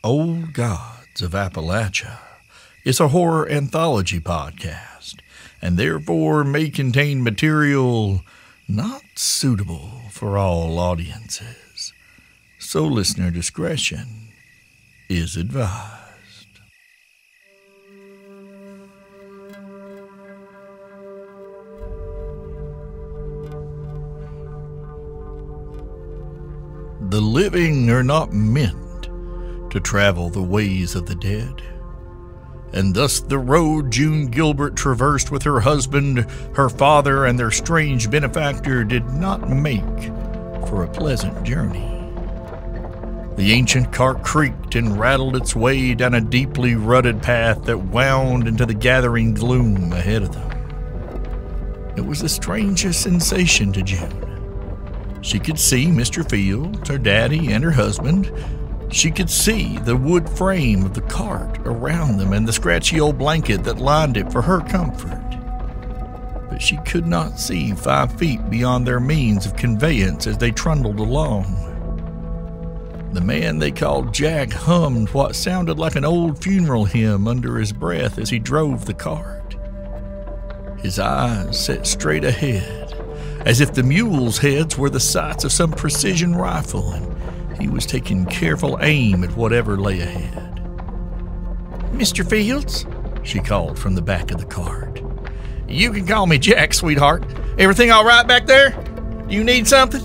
Old Gods of Appalachia is a horror anthology podcast, and therefore may contain material not suitable for all audiences. So listener discretion is advised. The living are not meant to travel the ways of the dead, and thus the road June Gilbert traversed with her husband, her father, and their strange benefactor did not make for a pleasant journey. The ancient cart creaked and rattled its way down a deeply rutted path that wound into the gathering gloom ahead of them. It was the strangest sensation to June. She could see Mr. Fields, her daddy, and her husband. She could see the wood frame of the cart around them and the scratchy old blanket that lined it for her comfort. But she could not see 5 feet beyond their means of conveyance as they trundled along. The man they called Jack hummed what sounded like an old funeral hymn under his breath as he drove the cart. His eyes set straight ahead, as if the mules' heads were the sights of some precision rifle, and he was taking careful aim at whatever lay ahead. "Mr. Fields," she called from the back of the cart. "You can call me Jack, sweetheart. Everything all right back there? Do you need something?"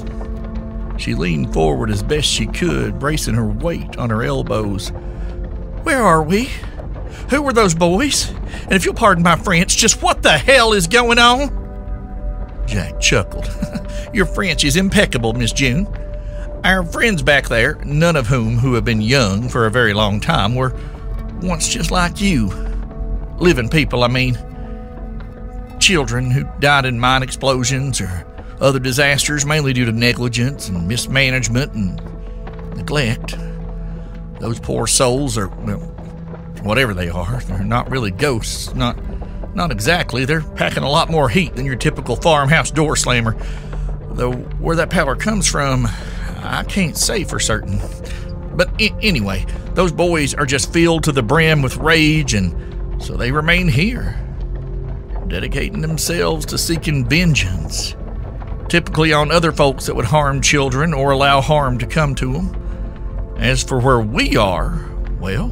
She leaned forward as best she could, bracing her weight on her elbows. "Where are we? Who were those boys? And if you'll pardon my French, just what the hell is going on?" Jack chuckled. "Your French is impeccable, Miss June. Our friends back there, none of whom who have been young for a very long time, were once just like you. Living people, I mean. Children who died in mine explosions or other disasters, mainly due to negligence and mismanagement and neglect. Those poor souls are, well, whatever they are, they're not really ghosts. Not exactly. They're packing a lot more heat than your typical farmhouse door slammer. Though where that power comes from, I can't say for certain. But anyway, those boys are just filled to the brim with rage, and so they remain here, dedicating themselves to seeking vengeance, typically on other folks that would harm children or allow harm to come to them. As for where we are, well,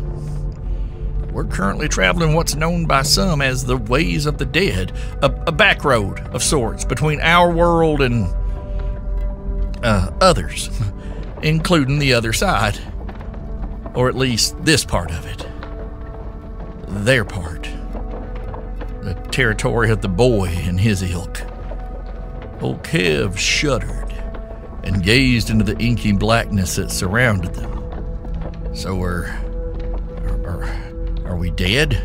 we're currently traveling what's known by some as the ways of the dead, a back road of sorts between our world and others, including the other side, or at least this part of it. Their part. The territory of the boy and his ilk. Old Kev shuddered and gazed into the inky blackness that surrounded them. "So are we dead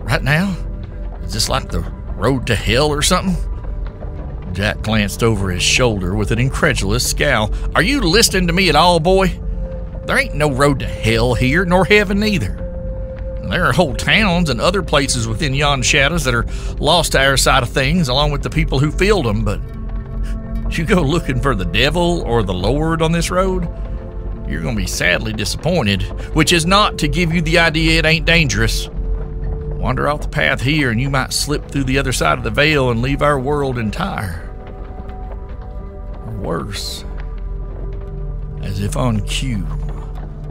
right now? Is this like the road to hell or something?" Jack glanced over his shoulder with an incredulous scowl. "Are you listening to me at all, boy? There ain't no road to hell here, nor heaven either. There are whole towns and other places within yon shadows that are lost to our side of things, along with the people who filled them, but you go looking for the devil or the Lord on this road, you're going to be sadly disappointed, which is not to give you the idea it ain't dangerous. Wander off the path here and you might slip through the other side of the veil and leave our world entire. Or worse, as if on cue,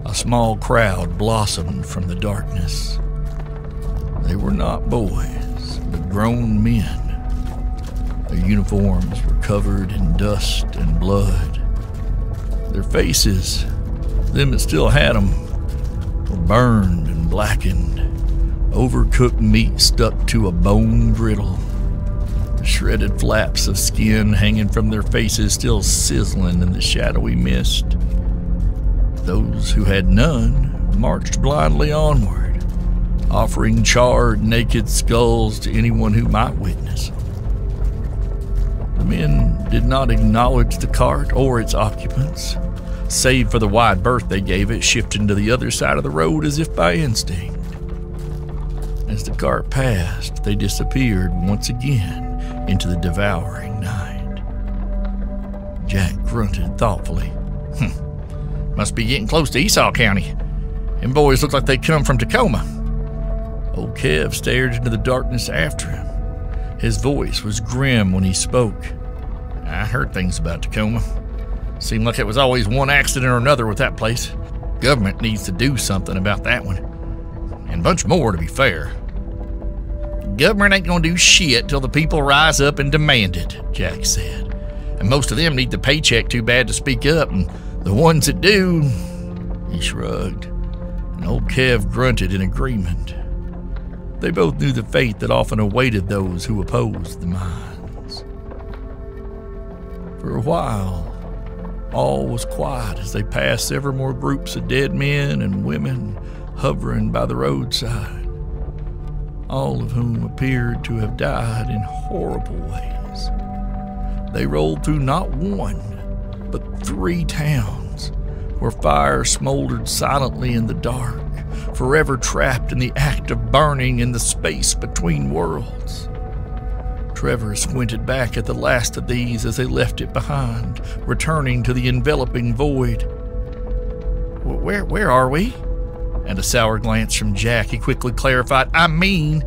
a small crowd blossomed from the darkness. They were not boys, but grown men. Their uniforms were covered in dust and blood. Their faces, them that still had them, were burned and blackened. Overcooked meat stuck to a bone griddle. The shredded flaps of skin hanging from their faces still sizzling in the shadowy mist. Those who had none marched blindly onward, offering charred, naked skulls to anyone who might witness. The men did not acknowledge the cart or its occupants, save for the wide berth they gave it, shifting to the other side of the road as if by instinct. As the cart passed, they disappeared once again into the devouring night. Jack grunted thoughtfully. Must be getting close to Esau County. Them boys look like they come from Tacoma. Old Kev stared into the darkness after him. His voice was grim when he spoke. I heard things about Tacoma. Seemed like it was always one accident or another with that place. Government needs to do something about that one. And a bunch more, to be fair. Government ain't gonna do shit till the people rise up and demand it, Jack said. And most of them need the paycheck too bad to speak up, and the ones that do, he shrugged. And old Kev grunted in agreement. They both knew the fate that often awaited those who opposed the mines. For a while, all was quiet as they passed several more groups of dead men and women hovering by the roadside, all of whom appeared to have died in horrible ways. They rolled through not one, but 3 towns where fire smoldered silently in the dark, forever trapped in the act of burning in the space between worlds. Trevor squinted back at the last of these as they left it behind, returning to the enveloping void. Where are we? And a sour glance from Jack, he quickly clarified, I mean,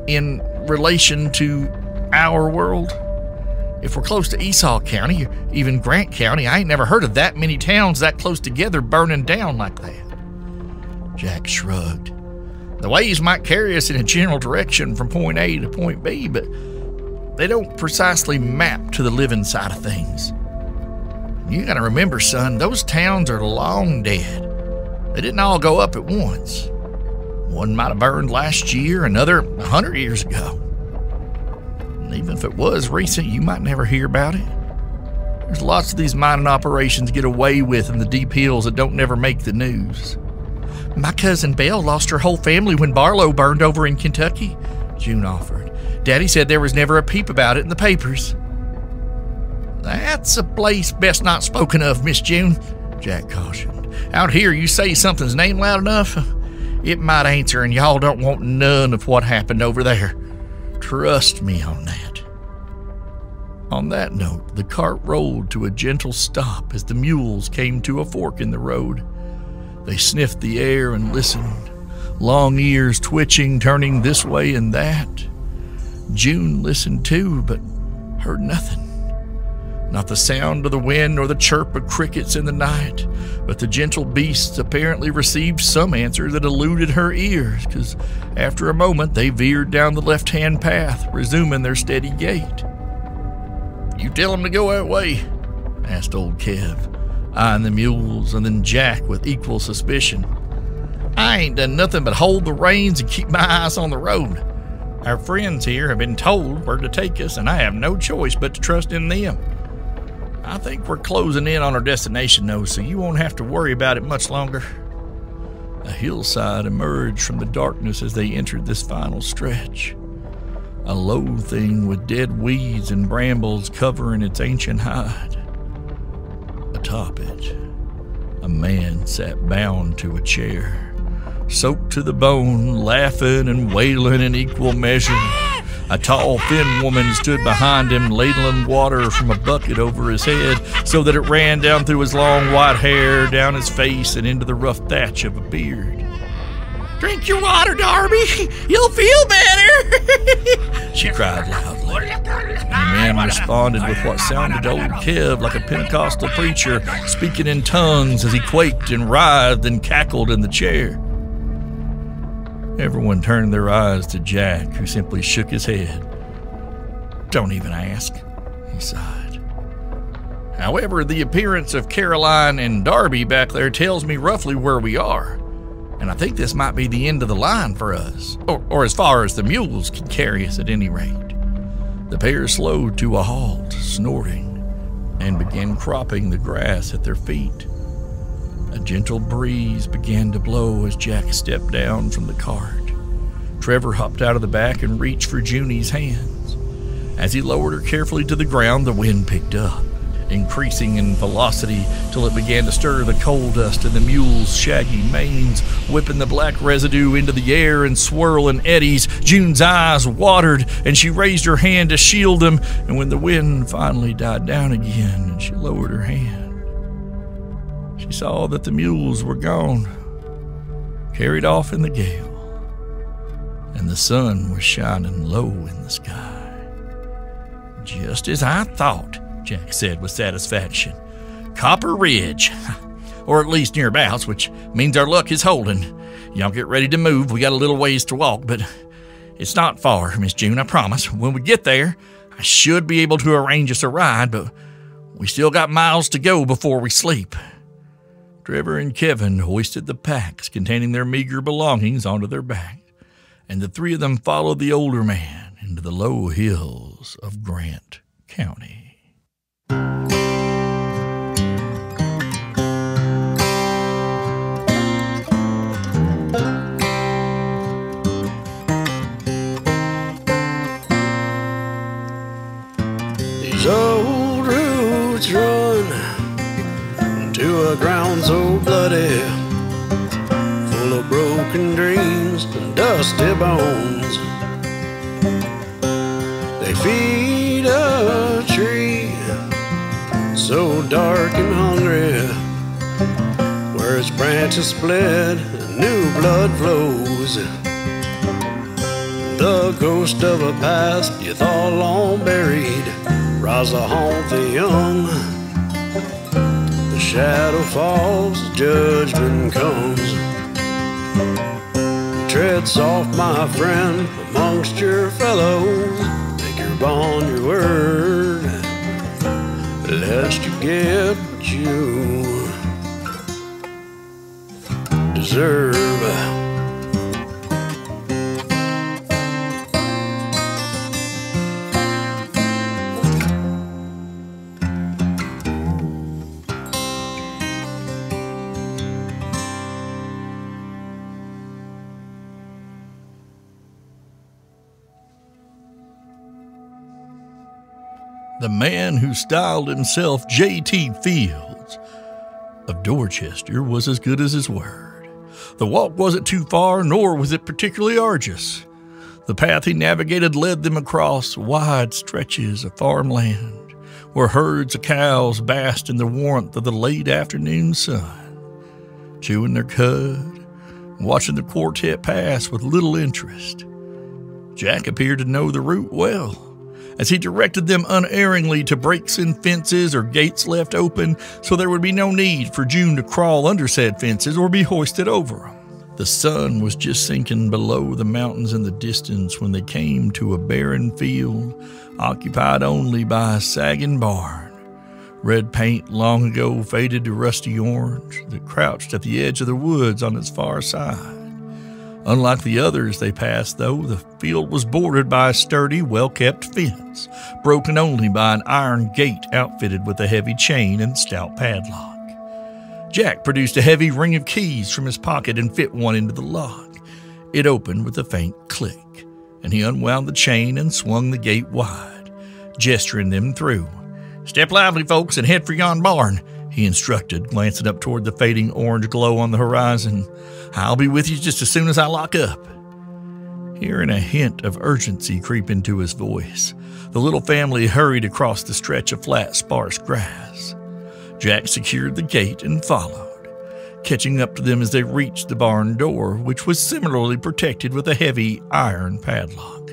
in relation to our world. If we're close to Esau County, or even Grant County, I ain't never heard of that many towns that close together burning down like that. Jack shrugged. The ways might carry us in a general direction from point A to point B, but they don't precisely map to the living side of things. You gotta remember, son, those towns are long dead. They didn't all go up at once. One might have burned last year, another 100 years ago. And even if it was recent, you might never hear about it. There's lots of these mining operations get away with in the deep hills that don't never make the news. My cousin Belle lost her whole family when Barlow burned over in Kentucky, June offered. Daddy said there was never a peep about it in the papers. That's a place best not spoken of, Miss June, Jack cautioned. Out here, you say something's name loud enough, it might answer, and y'all don't want none of what happened over there. Trust me on that. On that note, the cart rolled to a gentle stop as the mules came to a fork in the road. They sniffed the air and listened, long ears twitching, turning this way and that. June listened too, but heard nothing. Not the sound of the wind nor the chirp of crickets in the night, but the gentle beasts apparently received some answer that eluded her ears, because after a moment they veered down the left-hand path, resuming their steady gait. You tell them to go that way, asked old Kev, eyeing the mules and then Jack with equal suspicion. I ain't done nothing but hold the reins and keep my eyes on the road. Our friends here have been told where to take us, and I have no choice but to trust in them. I think we're closing in on our destination, though, so you won't have to worry about it much longer. A hillside emerged from the darkness as they entered this final stretch. A low thing with dead weeds and brambles covering its ancient hide. Atop it, a man sat bound to a chair, soaked to the bone, laughing and wailing in equal measure. A tall, thin woman stood behind him, ladling water from a bucket over his head so that it ran down through his long white hair, down his face, and into the rough thatch of a beard. Drink your water, Darby. You'll feel better, she cried loudly. And the man responded with what sounded to old Kev like a Pentecostal preacher, speaking in tongues as he quaked and writhed and cackled in the chair. Everyone turned their eyes to Jack, who simply shook his head. Don't even ask, he sighed. However, the appearance of Caroline and Darby back there tells me roughly where we are, and I think this might be the end of the line for us, or as far as the mules can carry us at any rate. The pair slowed to a halt, snorting, and began cropping the grass at their feet. A gentle breeze began to blow as Jack stepped down from the cart. Trevor hopped out of the back and reached for Junie's hands. As he lowered her carefully to the ground, the wind picked up, increasing in velocity till it began to stir the coal dust in the mules' shaggy manes, whipping the black residue into the air and swirl in eddies. June's eyes watered, and she raised her hand to shield them, and when the wind finally died down again and she lowered her hand, she saw that the mules were gone. carried off in the gale, and the sun was shining low in the sky. "Just as I thought," Jack said with satisfaction. "Copper Ridge, or at least nearabouts, which means our luck is holding. Y'all get ready to move. We got a little ways to walk, but it's not far, Miss June, I promise. When we get there, I should be able to arrange us a ride, but we still got miles to go before we sleep." Trevor and Kevin hoisted the packs containing their meager belongings onto their back, and the three of them followed the older man into the low hills of Grant County. These old roots run to a ground so bloody, full of broken dreams and dusty bones. They feed a tree so dark and hungry, where its branches split and new blood flows. The ghost of a past you thought long buried rise to haunt the young. The shadow falls, judgment comes. Tread soft, my friend, amongst your fellows. Make your bond your word, lest you get what you deserve. The man who styled himself J.T. Fields of Dorchester was as good as his word. The walk wasn't too far, nor was it particularly arduous. The path he navigated led them across wide stretches of farmland, where herds of cows basked in the warmth of the late afternoon sun, chewing their cud, watching the quartet pass with little interest. Jack appeared to know the route well, as he directed them unerringly to breaks in fences or gates left open so there would be no need for June to crawl under said fences or be hoisted over them. The sun was just sinking below the mountains in the distance when they came to a barren field occupied only by a sagging barn, red paint long ago faded to rusty orange, that crouched at the edge of the woods on its far side. Unlike the others they passed, though, the field was bordered by a sturdy, well-kept fence, broken only by an iron gate outfitted with a heavy chain and stout padlock. Jack produced a heavy ring of keys from his pocket and fit one into the lock. It opened with a faint click, and he unwound the chain and swung the gate wide, gesturing them through. "Step lively, folks, and head for yon barn," he instructed, glancing up toward the fading orange glow on the horizon. "I'll be with you just as soon as I lock up." Hearing a hint of urgency creep into his voice, the little family hurried across the stretch of flat, sparse grass. Jack secured the gate and followed, catching up to them as they reached the barn door, which was similarly protected with a heavy iron padlock.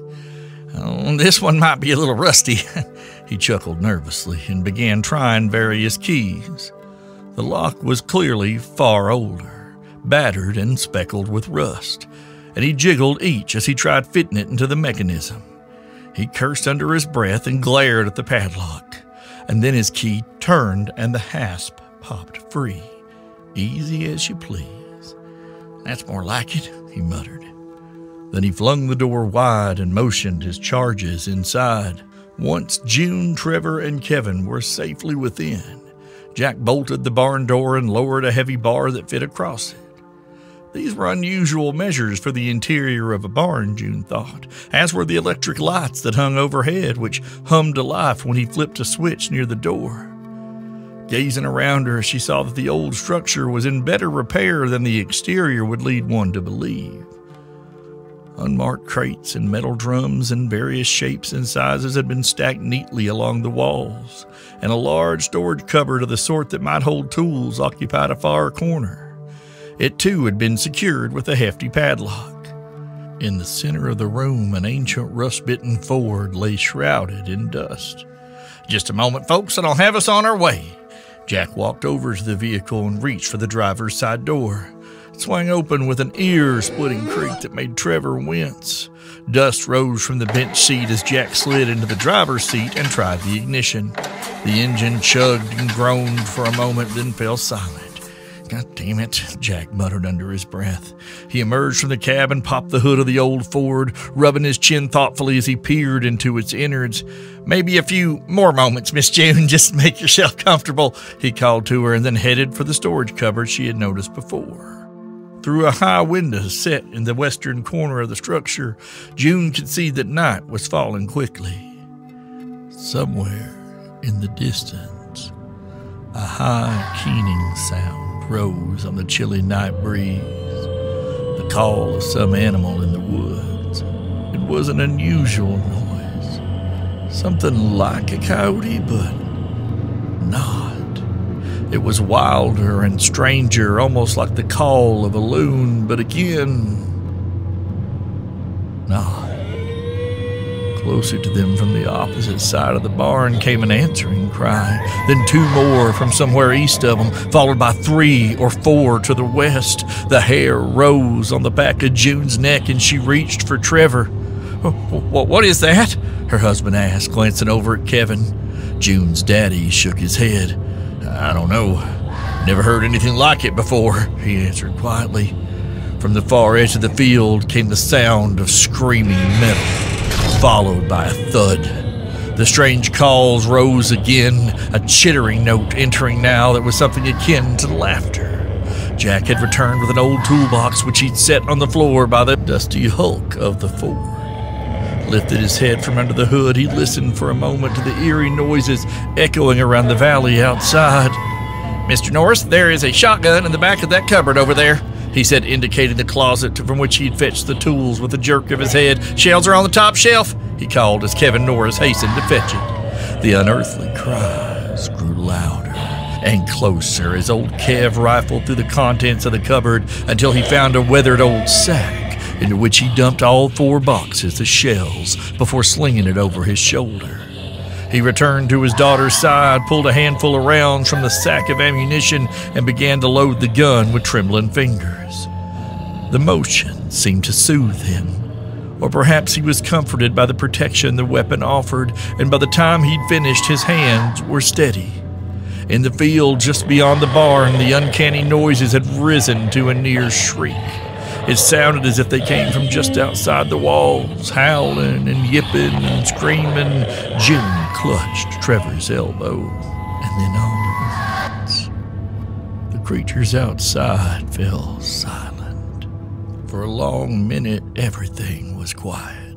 "Oh, this one might be a little rusty," he chuckled nervously and began trying various keys. The lock was clearly far older, battered and speckled with rust, and he jiggled each as he tried fitting it into the mechanism. He cursed under his breath and glared at the padlock, and then his key turned and the hasp popped free. "Easy as you please. That's more like it," he muttered. Then he flung the door wide and motioned his charges inside. Once June, Trevor, and Kevin were safely within, Jack bolted the barn door and lowered a heavy bar that fit across it. These were unusual measures for the interior of a barn, June thought, as were the electric lights that hung overhead, which hummed to life when he flipped a switch near the door. Gazing around her, she saw that the old structure was in better repair than the exterior would lead one to believe. Unmarked crates and metal drums in various shapes and sizes had been stacked neatly along the walls, and a large storage cupboard of the sort that might hold tools occupied a far corner. It too had been secured with a hefty padlock. In the center of the room, an ancient rust-bitten Ford lay shrouded in dust. "Just a moment, folks, and I'll have us on our way." Jack walked over to the vehicle and reached for the driver's side door. It swung open with an ear-splitting creak that made Trevor wince. Dust rose from the bench seat as Jack slid into the driver's seat and tried the ignition. The engine chugged and groaned for a moment, then fell silent. "God damn it," Jack muttered under his breath. He emerged from the cab and popped the hood of the old Ford, rubbing his chin thoughtfully as he peered into its innards. "Maybe a few more moments, Miss June. Just make yourself comfortable," he called to her, and then headed for the storage cupboard she had noticed before. Through a high window set in the western corner of the structure, June could see that night was falling quickly. Somewhere in the distance, a high, keening sound rose on the chilly night breeze, the call of some animal in the woods. It was an unusual noise, something like a coyote, but not. It was wilder and stranger, almost like the call of a loon, but again, not. Closer to them from the opposite side of the barn came an answering cry, then two more from somewhere east of them, followed by 3 or 4 to the west. The hair rose on the back of June's neck, and she reached for Trevor. "What is that?" her husband asked, glancing over at Kevin. June's daddy shook his head. "I don't know. Never heard anything like it before," he answered quietly. From the far edge of the field came the sound of screaming metal, followed by a thud. The strange calls rose again, a chittering note entering now that was something akin to laughter. Jack had returned with an old toolbox which he'd set on the floor by the dusty hulk of the Ford. Lifted his head from under the hood, he listened for a moment to the eerie noises echoing around the valley outside. "Mr. Norris, there is a shotgun in the back of that cupboard over there," he said, indicating the closet from which he'd fetched the tools with a jerk of his head. "Shells are on the top shelf," he called as Kevin Norris hastened to fetch it. The unearthly cries grew louder and closer as old Kev rifled through the contents of the cupboard until he found a weathered old sack, into which he dumped all 4 boxes of shells before slinging it over his shoulder. He returned to his daughter's side, pulled a handful of rounds from the sack of ammunition, and began to load the gun with trembling fingers. The motion seemed to soothe him, or perhaps he was comforted by the protection the weapon offered, and by the time he'd finished, his hands were steady. In the field just beyond the barn, the uncanny noises had risen to a near shriek. It sounded as if they came from just outside the walls, howling and yipping and screaming. June clutched Trevor's elbow, and then all at once, the creatures outside fell silent. For a long minute, everything was quiet,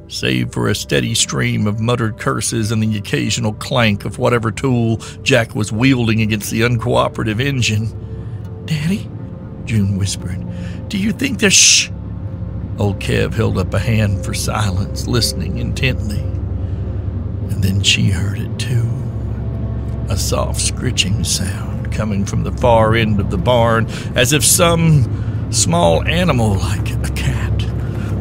save for a steady stream of muttered curses and the occasional clank of whatever tool Jack was wielding against the uncooperative engine. "Daddy?" June whispered. "Do you think there's—" "Shh!" Old Kev held up a hand for silence, listening intently. And then she heard it too. A soft scritching sound coming from the far end of the barn, as if some small animal like a cat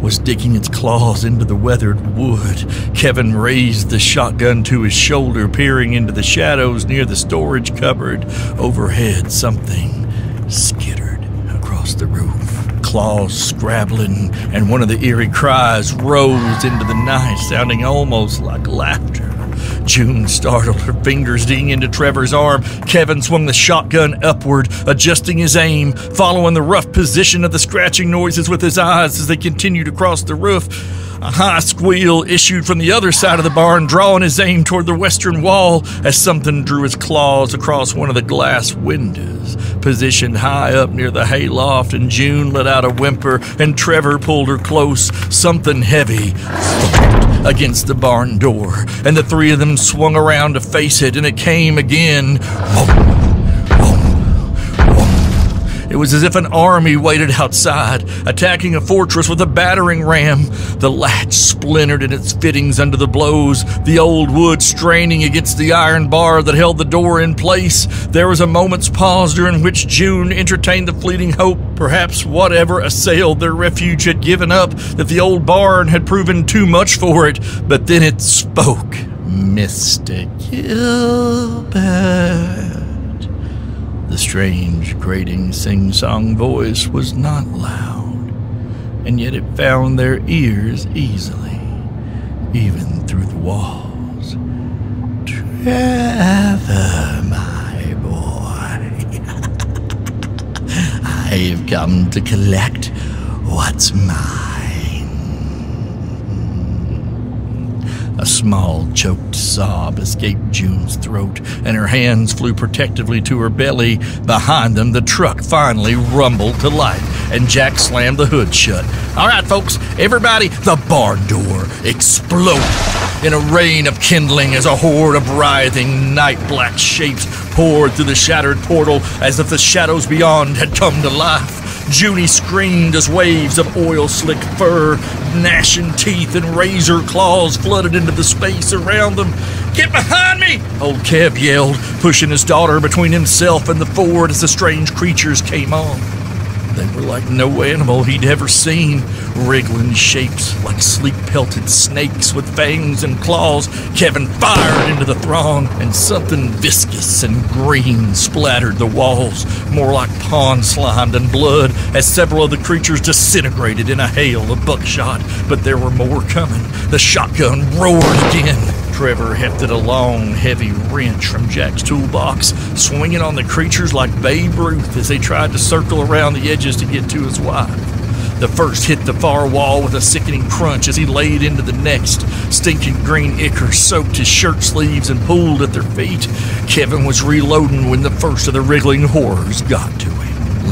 was digging its claws into the weathered wood. Kevin raised the shotgun to his shoulder, peering into the shadows near the storage cupboard. Overhead, something skittered across the roof, claws scrabbling, and one of the eerie cries rose into the night, sounding almost like laughter. June startled, her fingers digging into Trevor's arm. Kevin swung the shotgun upward, adjusting his aim, following the rough position of the scratching noises with his eyes as they continued across the roof. A high squeal issued from the other side of the barn, drawing his aim toward the western wall as something drew its claws across one of the glass windows, positioned high up near the hayloft, and June let out a whimper, and Trevor pulled her close. Something heavy thumped against the barn door, and the 3 of them swung around to face it, and it came again. It was as if an army waited outside, attacking a fortress with a battering ram. The latch splintered in its fittings under the blows, the old wood straining against the iron bar that held the door in place. There was a moment's pause during which June entertained the fleeting hope perhaps whatever assailed their refuge had given up, that the old barn had proven too much for it. But then it spoke. Mr. Gilbert. The strange, grating, sing-song voice was not loud, and yet it found their ears easily, even through the walls. Trevor, my boy, I've come to collect what's mine. A small, choked sob escaped June's throat, and her hands flew protectively to her belly. Behind them, the truck finally rumbled to life, and Jack slammed the hood shut. All right, folks, everybody, the barn door exploded in a rain of kindling as a horde of writhing, night-black shapes poured through the shattered portal as if the shadows beyond had come to life. Junie screamed as waves of oil-slick fur, gnashing teeth, and razor claws flooded into the space around them. Get behind me! Old Kev yelled, pushing his daughter between himself and the Ford as the strange creatures came on. They were like no animal he'd ever seen, wriggling shapes like sleek-pelted snakes with fangs and claws. Kevin fired into the throng, and something viscous and green splattered the walls, more like pond slime than blood, as several of the creatures disintegrated in a hail of buckshot. But there were more coming. The shotgun roared again. Trevor hefted a long, heavy wrench from Jack's toolbox, swinging on the creatures like Babe Ruth as they tried to circle around the edges to get to his wife. The first hit the far wall with a sickening crunch as he laid into the next. Stinking green ichor soaked his shirt sleeves and pooled at their feet. Kevin was reloading when the first of the wriggling horrors got to him.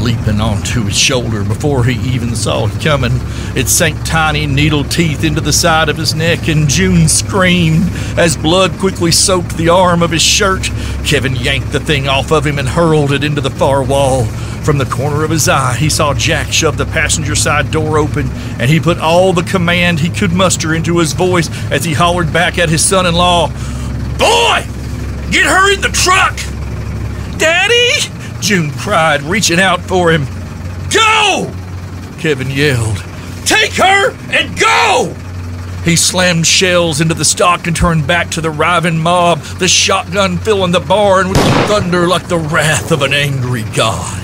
Leaping onto his shoulder before he even saw it coming, it sank tiny needle teeth into the side of his neck, and June screamed as blood quickly soaked the arm of his shirt. Kevin yanked the thing off of him and hurled it into the far wall. From the corner of his eye, he saw Jack shove the passenger side door open, and he put all the command he could muster into his voice as he hollered back at his son-in-law, "Boy, get her in the truck!" "Daddy!" June cried, reaching out for him. "Go!" Kevin yelled. "Take her and go!" He slammed shells into the stock and turned back to the writhing mob, the shotgun filling the barn with thunder like the wrath of an angry god.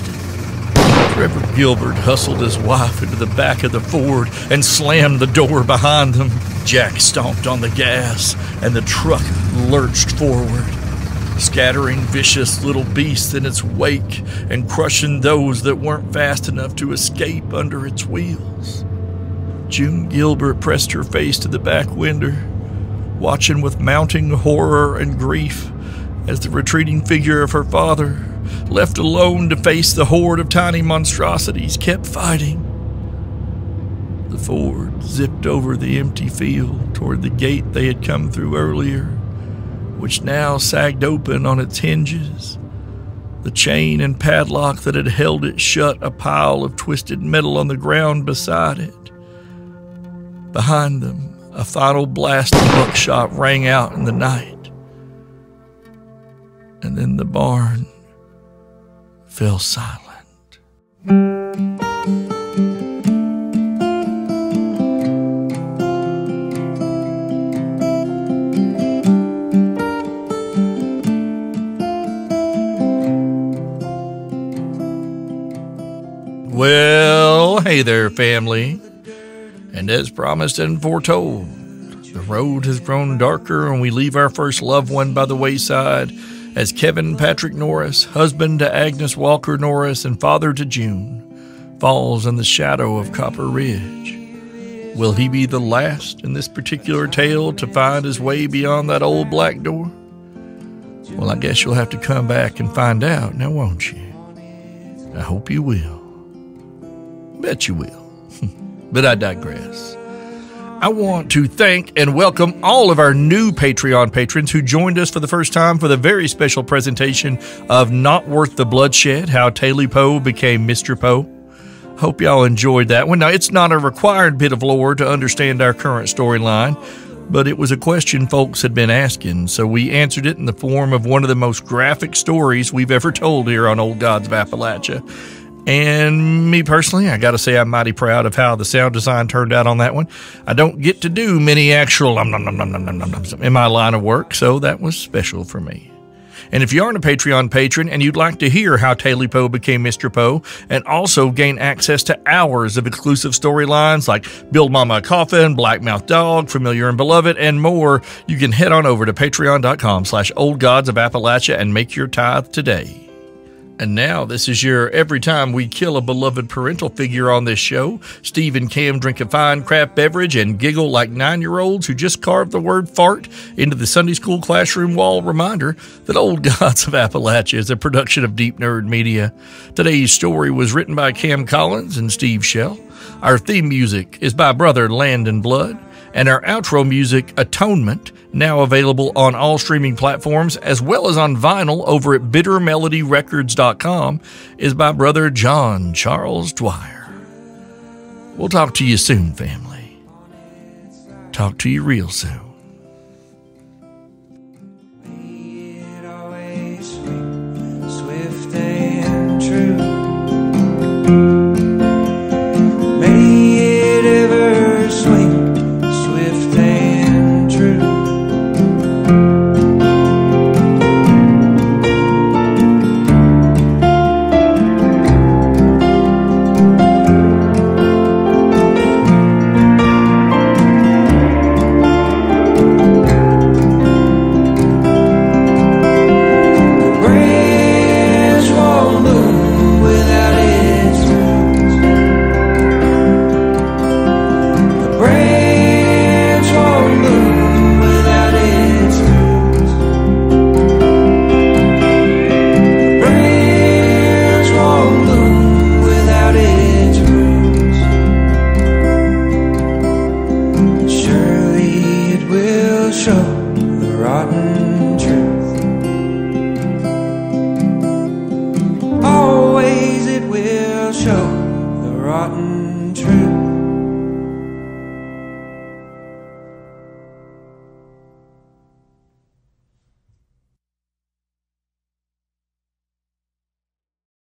Trevor Gilbert hustled his wife into the back of the Ford and slammed the door behind them. Jack stomped on the gas, and the truck lurched forward, scattering vicious little beasts in its wake and crushing those that weren't fast enough to escape under its wheels. June Gilbert pressed her face to the back window, watching with mounting horror and grief as the retreating figure of her father, left alone to face the horde of tiny monstrosities, kept fighting. The Ford zipped over the empty field toward the gate they had come through earlier, which now sagged open on its hinges. The chain and padlock that had held it shut, a pile of twisted metal on the ground beside it. Behind them, a final blast of buckshot rang out in the night. And then the barn fell silent. Well, hey there, family. And as promised and foretold, the road has grown darker and we leave our first loved one by the wayside as Kevin Patrick Norris, husband to Agnes Walker Norris and father to June, falls in the shadow of Copper Ridge. Will he be the last in this particular tale to find his way beyond that old black door? Well, I guess you'll have to come back and find out, now won't you? I hope you will. Bet you will. But I digress. I want to thank and welcome all of our new Patreon patrons who joined us for the first time for the very special presentation of Not Worth the Bloodshed, How Taily Poe Became Mr. Poe. Hope y'all enjoyed that one. Now, it's not a required bit of lore to understand our current storyline, but it was a question folks had been asking, so we answered it in the form of one of the most graphic stories we've ever told here on Old Gods of Appalachia. And me personally, I gotta say I'm mighty proud of how the sound design turned out on that one. I don't get to do many actual in my line of work, so that was special for me. And if you aren't a Patreon patron and you'd like to hear how Taily Poe became Mr. Poe and also gain access to hours of exclusive storylines like Build Mama a Coffin, Blackmouth Dog, Familiar and Beloved, and more, you can head on over to patreon.com/oldgodsofappalachia and make your tithe today. And now, this is your every time we kill a beloved parental figure on this show, Steve and Cam drink a fine craft beverage and giggle like 9-year-olds who just carved the word fart into the Sunday school classroom wall reminder that Old Gods of Appalachia is a production of Deep Nerd Media. Today's story was written by Cam Collins and Steve Shell. Our theme music is by Brother Land and Blood. And our outro music, Atonement, now available on all streaming platforms as well as on vinyl over at bittermelodyrecords.com, is by Brother John Charles Dwyer. We'll talk to you soon, family. Talk to you real soon. It always swift and true. May it ever swing swift and true. Always it will show the rotten truth.